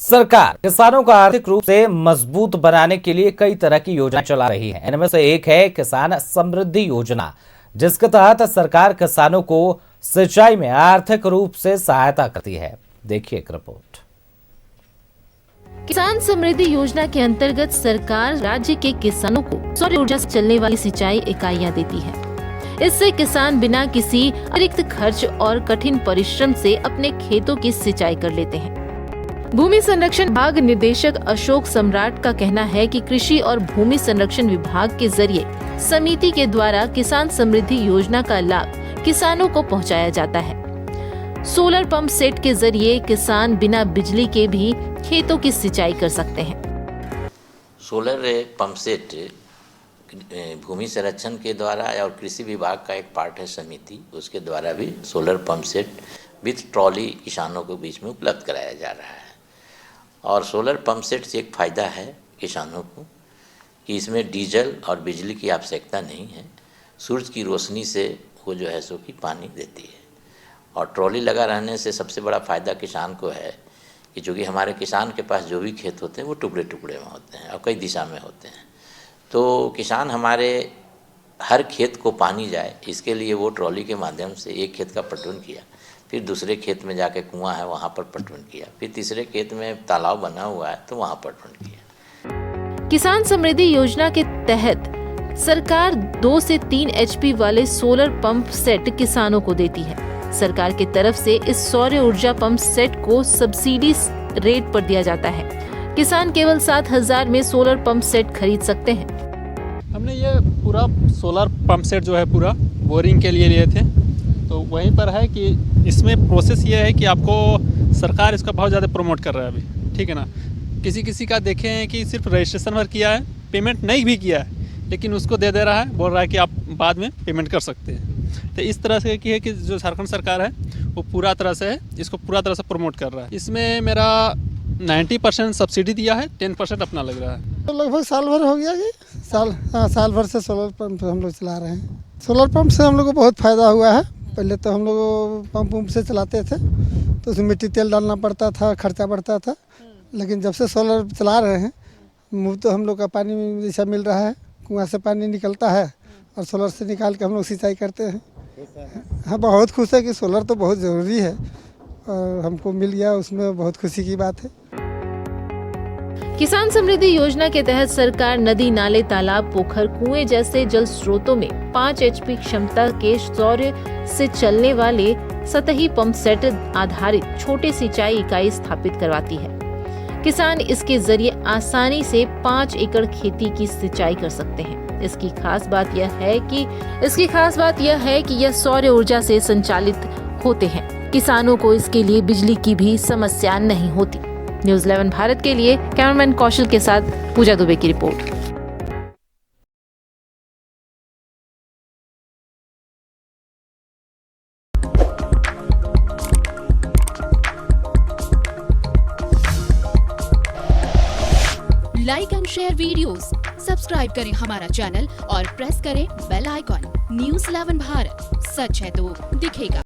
सरकार किसानों को आर्थिक रूप से मजबूत बनाने के लिए कई तरह की योजनाएं चला रही है। इनमें से एक है किसान समृद्धि योजना, जिसके तहत सरकार किसानों को सिंचाई में आर्थिक रूप से सहायता करती है। देखिए एक रिपोर्ट। किसान समृद्धि योजना के अंतर्गत सरकार राज्य के किसानों को सौर ऊर्जा से चलने वाली सिंचाई इकाइयां देती है। इससे किसान बिना किसी अतिरिक्त खर्च और कठिन परिश्रम से अपने खेतों की सिंचाई कर लेते हैं। भूमि संरक्षण विभाग निदेशक अशोक सम्राट का कहना है कि कृषि और भूमि संरक्षण विभाग के जरिए समिति के द्वारा किसान समृद्धि योजना का लाभ किसानों को पहुंचाया जाता है। सोलर पंप सेट के जरिए किसान बिना बिजली के भी खेतों की सिंचाई कर सकते हैं। सोलर पंप सेट भूमि संरक्षण के द्वारा और कृषि विभाग का एक पार्ट है समिति, उसके द्वारा भी solar pump set with trolley किसानों के बीच में उपलब्ध कराया जा रहा है। और सोलर पंप सेट से एक फ़ायदा है किसानों को कि इसमें डीजल और बिजली की आवश्यकता नहीं है। सूरज की रोशनी से वो जो है सो कि पानी देती है। और ट्रॉली लगा रहने से सबसे बड़ा फ़ायदा किसान को है कि चूँकि हमारे किसान के पास जो भी खेत होते हैं वो टुकड़े टुकड़े में होते हैं और कई दिशा में होते हैं, तो किसान हमारे हर खेत को पानी जाए इसके लिए वो ट्रॉली के माध्यम से एक खेत का पटवन किया, फिर दूसरे खेत में जाके कुआं है वहाँ पर पटवन किया, फिर तीसरे खेत में तालाब बना हुआ है तो वहाँ पटवन किया। किसान समृद्धि योजना के तहत सरकार 2 से 3 HP वाले सोलर पंप सेट किसानों को देती है। सरकार की तरफ से इस सौर ऊर्जा पंप सेट को सब्सिडी रेट पर दिया जाता है। किसान केवल 7,000 में सोलर पंप सेट खरीद सकते हैं। हमने ये पूरा सोलर पंप सेट जो है पूरा बोरिंग के लिए लिए थे, तो वहीं पर है कि इसमें प्रोसेस ये है कि आपको सरकार इसका बहुत ज़्यादा प्रमोट कर रहा है अभी, ठीक है ना। किसी का देखे हैं कि सिर्फ रजिस्ट्रेशन भर किया है, पेमेंट नहीं भी किया है, लेकिन उसको दे रहा है, बोल रहा है कि आप बाद में पेमेंट कर सकते हैं। तो इस तरह से है कि जो झारखंड सरकार है वो पूरा तरह से इसको पूरा तरह से प्रमोट कर रहा है। इसमें मेरा 90% सब्सिडी दिया है, 10% अपना लग रहा है। तो लगभग साल भर हो गया कि साल भर से सोलर पंप हम लोग चला रहे हैं। सोलर पंप से हम लोग को बहुत फ़ायदा हुआ है। पहले तो हम लोग पंप से चलाते थे तो उसमें मिट्टी तेल डालना पड़ता था, खर्चा बढ़ता था, लेकिन जब से सोलर चला रहे हैं मुँह तो हम लोग का पानी जैसा मिल रहा है, कुआं से पानी निकलता है और सोलर से निकाल के हम लोग सिंचाई करते हैं। हाँ, बहुत खुश है कि सोलर तो बहुत ज़रूरी है और हमको मिल गया, उसमें बहुत खुशी की बात है। किसान समृद्धि योजना के तहत सरकार नदी, नाले, तालाब, पोखर, कुएं जैसे जल स्रोतों में 5 HP क्षमता के सौर से चलने वाले सतही पंप सेट आधारित छोटे सिंचाई इकाई स्थापित करवाती है। किसान इसके जरिए आसानी से 5 एकड़ खेती की सिंचाई कर सकते हैं। इसकी खास बात यह है कि यह सौर ऊर्जा से संचालित होते हैं। किसानों को इसके लिए बिजली की भी समस्या नहीं होती। न्यूज़ 11 भारत के लिए कैमरामैन कौशल के साथ पूजा दुबे की report. Like and share videos, subscribe करें हमारा चैनल और प्रेस करें बेल आइकॉन। न्यूज़ 11 भारत, सच है तो दिखेगा।